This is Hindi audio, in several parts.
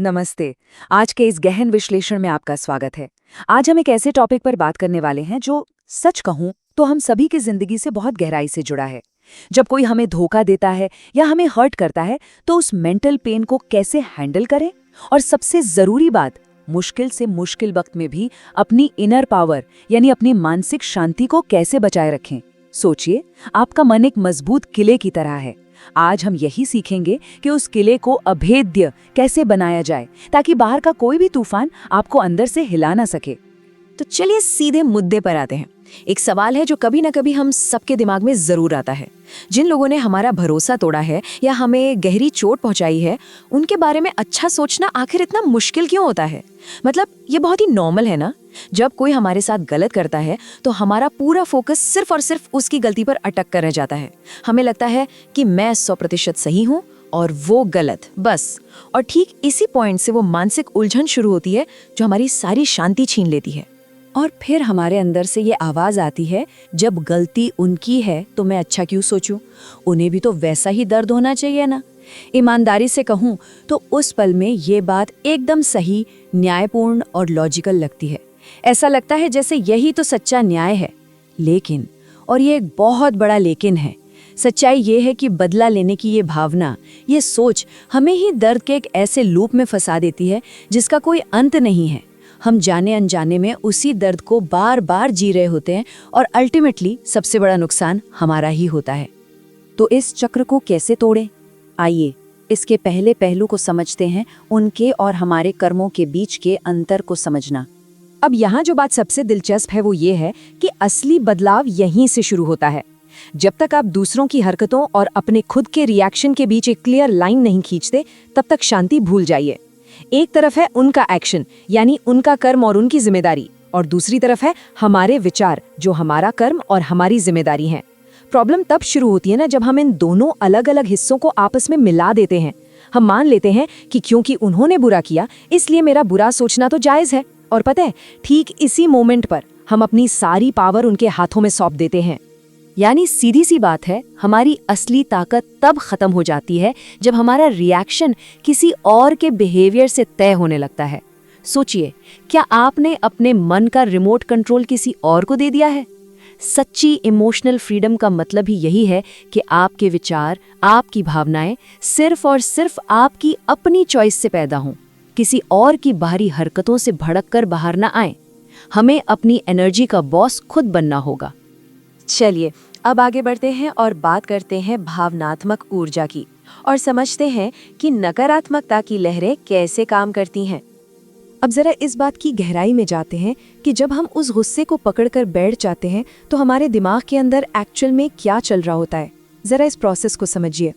नमस्ते। आज के इस गहन विश्लेषण में आपका स्वागत है। आज हम एक ऐसे टॉपिक पर बात करने वाले हैं जो सच कहूं तो हम सभी की जिंदगी से बहुत गहराई से जुड़ा है। जब कोई हमें धोखा देता है या हमें हर्ट करता है तो उस मेंटल पेन को कैसे हैंडल करें, और सबसे जरूरी बात, मुश्किल से मुश्किल वक्त में भी अपनी इनर पावर यानी अपनी मानसिक शांति को कैसे बचाए रखें। सोचिए, आपका मन एक मजबूत किले की तरह है। आज हम यही सीखेंगे कि उस किले को अभेद्य कैसे बनाया जाए ताकि बाहर का कोई भी तूफान आपको अंदर से हिला ना सके। तो चलिए सीधे मुद्दे पर आते हैं। एक सवाल है जो कभी ना कभी हम सबके दिमाग में जरूर आता है। जिन लोगों ने हमारा भरोसा तोड़ा है या हमें गहरी चोट पहुंचाई है, उनके बारे में अच्छा सोचना आखिर इतना मुश्किल क्यों होता है? मतलब ये बहुत ही नॉर्मल है ना। जब कोई हमारे साथ गलत करता है तो हमारा पूरा फोकस सिर्फ और सिर्फ उसकी गलती पर अटक कर रह जाता है। हमें लगता है कि मैं 100% सही हूँ और वो गलत, बस। और ठीक इसी पॉइंट से वो मानसिक उलझन शुरू होती है जो हमारी सारी शांति छीन लेती है। और फिर हमारे अंदर से ये आवाज आती है, जब गलती उनकी है तो मैं अच्छा क्यों सोचूं? उन्हें भी तो वैसा ही दर्द होना चाहिए ना। ईमानदारी से कहूं तो उस पल में ये बात एकदम सही, न्यायपूर्ण और लॉजिकल लगती है। ऐसा लगता है जैसे यही तो सच्चा न्याय है। लेकिन, और ये एक बहुत बड़ा लेकिन है, सच्चाई ये है कि बदला लेने की ये भावना, ये सोच हमें ही दर्द के एक ऐसे लूप में फंसा देती है जिसका कोई अंत नहीं है। हम जाने अनजाने में उसी दर्द को बार बार जी रहे होते हैं और अल्टीमेटली सबसे बड़ा नुकसान हमारा ही होता है। तो इस चक्र को कैसे तोड़ें? आइए इसके पहले पहलू को समझते हैं, उनके और हमारे कर्मों के बीच के अंतर को समझना। अब यहाँ जो बात सबसे दिलचस्प है वो ये है कि असली बदलाव यहीं से शुरू होता है। जब तक आप दूसरों की हरकतों और अपने खुद के रिएक्शन के बीच एक क्लियर लाइन नहीं खींचते, तब तक शांति भूल जाइए। एक तरफ है उनका एक्शन यानी उनका कर्म और उनकी जिम्मेदारी, और दूसरी तरफ है हमारे विचार जो हमारा कर्म और हमारी जिम्मेदारी हैं। प्रॉब्लम तब शुरू होती है ना जब हम इन दोनों अलग अलग हिस्सों को आपस में मिला देते हैं। हम मान लेते हैं कि क्योंकि उन्होंने बुरा किया इसलिए मेरा बुरा सोचना तो जायज है, और पता है ठीक इसी मोमेंट पर हम अपनी सारी पावर उनके हाथों में सौंप देते हैं। यानी सीधी सी बात है, हमारी असली ताकत तब खत्म हो जाती है जब हमारा रिएक्शन किसी और के बिहेवियर से तय होने लगता है। सोचिए, क्या आपने अपने मन का रिमोट कंट्रोल किसी और को दे दिया है? सच्ची इमोशनल फ्रीडम का मतलब ही यही है कि आपके विचार, आपकी भावनाएं सिर्फ और सिर्फ आपकी अपनी चॉइस से पैदा हों, किसी और की बाहरी हरकतों से भड़क कर बाहर ना आए। हमें अपनी एनर्जी का बॉस खुद बनना होगा। चलिए अब आगे बढ़ते हैं और बात करते हैं भावनात्मक ऊर्जा की, और समझते हैं कि नकारात्मकता की लहरें कैसे काम करती हैं। अब जरा इस बात की गहराई में जाते हैं कि जब हम उस गुस्से को पकड़कर बैठ जाते हैं तो हमारे दिमाग के अंदर एक्चुअल में क्या चल रहा होता है। जरा इस प्रोसेस को समझिए।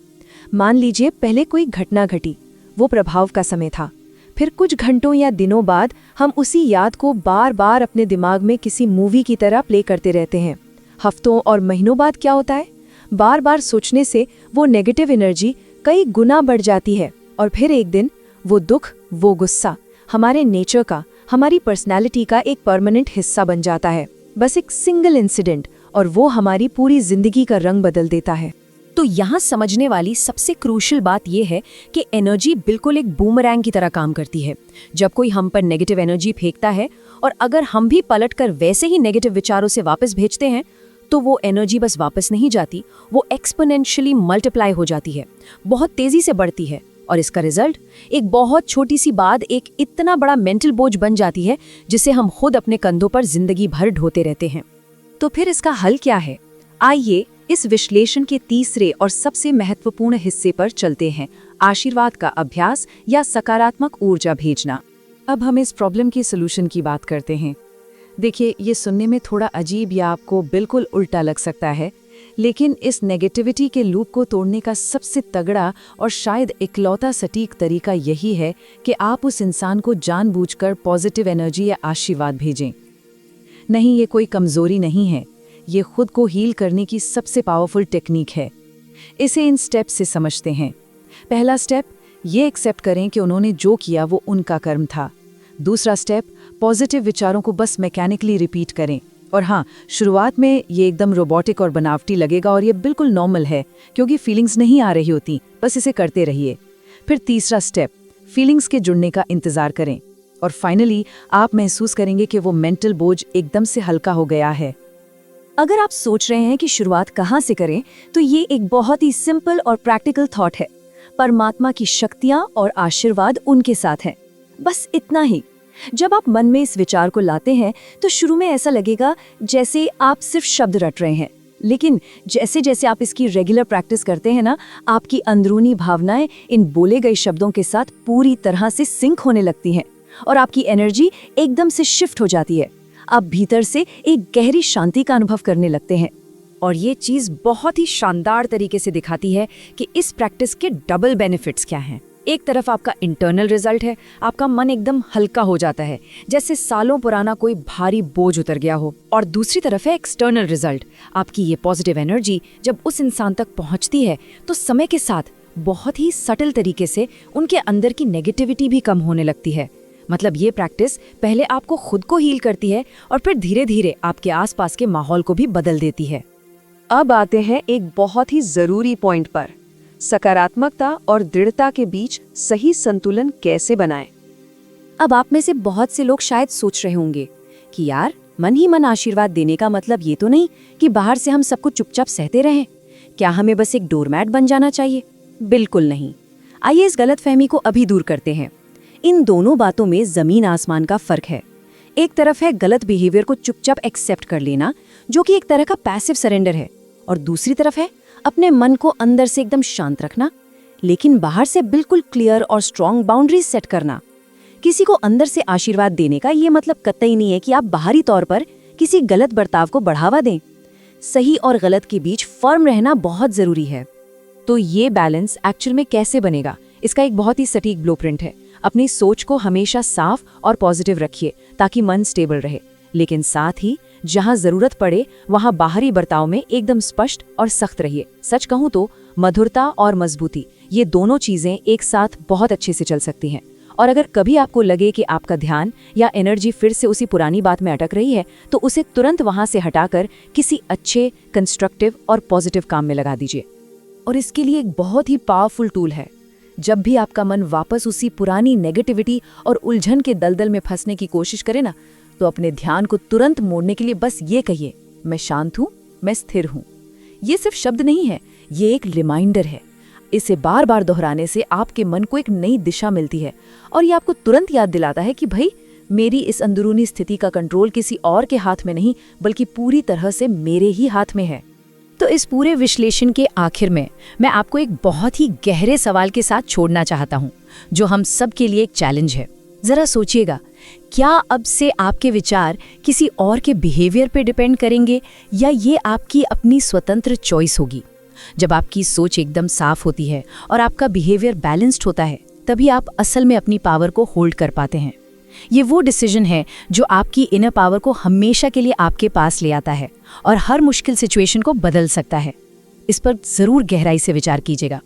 मान लीजिए पहले कोई घटना घटी, वो प्रभाव का समय था। फिर कुछ घंटों या दिनों बाद हम उसी याद को बार बार अपने दिमाग में किसी मूवी की तरह प्ले करते रहते हैं। हफ्तों और महीनों बाद क्या होता है, बार बार सोचने से वो नेगेटिव एनर्जी कई गुना बढ़ जाती है, और फिर एक दिन वो दुख, वो गुस्सा हमारे नेचर का, हमारी पर्सनैलिटी का एक परमानेंट हिस्सा बन जाता है। बस एक सिंगल इंसिडेंट, और वो हमारी पूरी जिंदगी का रंग बदल देता है। तो यहाँ समझने वाली सबसे क्रूशियल बात यह है कि एनर्जी बिल्कुल एक बूमरैंग की तरह काम करती है। जब कोई हम पर नेगेटिव एनर्जी फेंकता है और अगर हम भी पलटकर वैसे ही नेगेटिव विचारों से वापस भेजते हैं, तो वो एनर्जी बस वापस नहीं जाती, वो एक्सपोनेंशियली मल्टीप्लाई हो जाती है, बहुत तेजी से बढ़ती है। और इसका रिजल्ट, एक बहुत छोटी सी बात एक इतना बड़ा मेंटल बोझ बन जाती है जिसे हम खुद अपने कंधों पर जिंदगी भर ढोते रहते हैं। तो फिर इसका हल क्या है? आइए इस विश्लेषण के तीसरे और सबसे महत्वपूर्ण हिस्से पर चलते हैं, आशीर्वाद का अभ्यास या सकारात्मक ऊर्जा भेजना। अब हम इस प्रॉब्लम की सलूशन की बात करते हैं। देखिए, ये सुनने में थोड़ा अजीब या आपको बिल्कुल उल्टा लग सकता है, लेकिन इस नेगेटिविटी के लूप को तोड़ने का सबसे तगड़ा और शायद इकलौता सटीक तरीका यही है कि आप उस इंसान को जानबूझकर पॉजिटिव एनर्जी या आशीर्वाद भेजें। नहीं, ये कोई कमजोरी नहीं है, ये खुद को हील करने की सबसे पावरफुल टेक्निक है। इसे इन स्टेप से समझते हैं। पहला स्टेप, ये एक्सेप्ट करें कि उन्होंने जो किया वो उनका कर्म था। दूसरा स्टेप, पॉजिटिव विचारों को बस मैकेनिकली रिपीट करें। और हाँ, शुरुआत में ये एकदम रोबोटिक और बनावटी लगेगा और ये बिल्कुल नॉर्मल है क्योंकि फीलिंग्स नहीं आ रही होती, बस इसे करते रहिए। फिर तीसरा स्टेप, फीलिंग्स के जुड़ने का इंतजार करें और फाइनली आप महसूस करेंगे कि वो मेंटल बोझ एकदम से हल्का हो गया है। अगर आप सोच रहे हैं कि शुरुआत कहाँ से करें, तो ये एक बहुत ही सिंपल और प्रैक्टिकल थॉट है। परमात्मा की शक्तियाँ और आशीर्वाद उनके साथ हैं। बस इतना ही। जब आप मन में इस विचार को लाते हैं तो शुरू में ऐसा लगेगा जैसे आप सिर्फ शब्द रट रहे हैं, लेकिन जैसे जैसे आप इसकी रेगुलर प्रैक्टिस करते हैं ना, आपकी अंदरूनी भावनाएं इन बोले गए शब्दों के साथ पूरी तरह से सिंक होने लगती हैं और आपकी एनर्जी एकदम से शिफ्ट हो जाती है। आप भीतर से एक गहरी शांति का अनुभव करने लगते हैं। और ये चीज़ बहुत ही शानदार तरीके से दिखाती है कि इस प्रैक्टिस के डबल बेनिफिट्स क्या हैं। एक तरफ आपका इंटरनल रिजल्ट है, आपका मन एकदम हल्का हो जाता है, जैसे सालों पुराना कोई भारी बोझ उतर गया हो। और दूसरी तरफ है एक्सटर्नल रिजल्ट, आपकी ये पॉजिटिव एनर्जी जब उस इंसान तक पहुंचती है तो समय के साथ बहुत ही सटल तरीके से उनके अंदर की नेगेटिविटी भी कम होने लगती है। मतलब ये प्रैक्टिस पहले आपको खुद को हील करती है और फिर धीरे धीरे आपके आसपास के माहौल को भी बदल देती है। अब आते हैं एक बहुत ही जरूरी पॉइंट पर, सकारात्मकता और दृढ़ता के बीच सही संतुलन कैसे बनाएं। अब आप में से बहुत से लोग शायद सोच रहे होंगे कि यार, मन ही मन आशीर्वाद देने का मतलब ये तो नहीं कि बाहर से हम सबको चुपचाप सहते रहें। क्या हमें बस एक डोरमैट बन जाना चाहिए? बिल्कुल नहीं। आइए इस गलतफहमी को अभी दूर करते हैं। इन दोनों बातों में जमीन आसमान का फर्क है। एक तरफ है गलत बिहेवियर को चुपचाप एक्सेप्ट कर लेना, जो कि एक तरह का पैसिव सरेंडर है, और दूसरी तरफ है अपने मन को अंदर से एकदम शांत रखना, लेकिन बाहर से बिल्कुल क्लियर और स्ट्रॉन्ग बाउंड्रीज सेट करना। किसी को अंदर से आशीर्वाद देने का ये मतलब कतई नहीं है कि आप बाहरी तौर पर किसी गलत बर्ताव को बढ़ावा दें। सही और गलत के बीच फर्म रहना बहुत जरूरी है। तो ये बैलेंस एक्चुअल में कैसे बनेगा, इसका एक बहुत ही सटीक ब्लूप्रिंट है। अपनी सोच को हमेशा साफ और पॉजिटिव रखिए ताकि मन स्टेबल रहे, लेकिन साथ ही जहां जरूरत पड़े वहां बाहरी बर्ताव में एकदम स्पष्ट और सख्त रहिए। सच कहूं तो मधुरता और मजबूती, ये दोनों चीजें एक साथ बहुत अच्छे से चल सकती हैं। और अगर कभी आपको लगे कि आपका ध्यान या एनर्जी फिर से उसी पुरानी बात में अटक रही है, तो उसे तुरंत वहां से हटाकर किसी अच्छे, कंस्ट्रक्टिव और पॉजिटिव काम में लगा दीजिए। और इसके लिए एक बहुत ही पावरफुल टूल है। जब भी आपका मन वापस उसी पुरानी नेगेटिविटी और उलझन के दलदल में फंसने की कोशिश करे ना, तो अपने ध्यान को तुरंत मोड़ने के लिए बस ये कहिए, मैं शांत हूँ, मैं स्थिर हूँ। ये सिर्फ शब्द नहीं है, ये एक रिमाइंडर है। इसे बार बार दोहराने से आपके मन को एक नई दिशा मिलती है और ये आपको तुरंत याद दिलाता है कि भाई, मेरी इस अंदरूनी स्थिति का कंट्रोल किसी और के हाथ में नहीं, बल्कि पूरी तरह से मेरे ही हाथ में है। तो इस पूरे विश्लेषण के आखिर में मैं आपको एक बहुत ही गहरे सवाल के साथ छोड़ना चाहता हूँ, जो हम सब के लिए एक चैलेंज है। जरा सोचिएगा, क्या अब से आपके विचार किसी और के बिहेवियर पे डिपेंड करेंगे या ये आपकी अपनी स्वतंत्र चॉइस होगी? जब आपकी सोच एकदम साफ होती है और आपका बिहेवियर बैलेंस्ड होता है, तभी आप असल में अपनी पावर को होल्ड कर पाते हैं। ये वो डिसीजन है जो आपकी इनर पावर को हमेशा के लिए आपके पास ले आता है और हर मुश्किल सिचुएशन को बदल सकता है। इस पर जरूर गहराई से विचार कीजिएगा।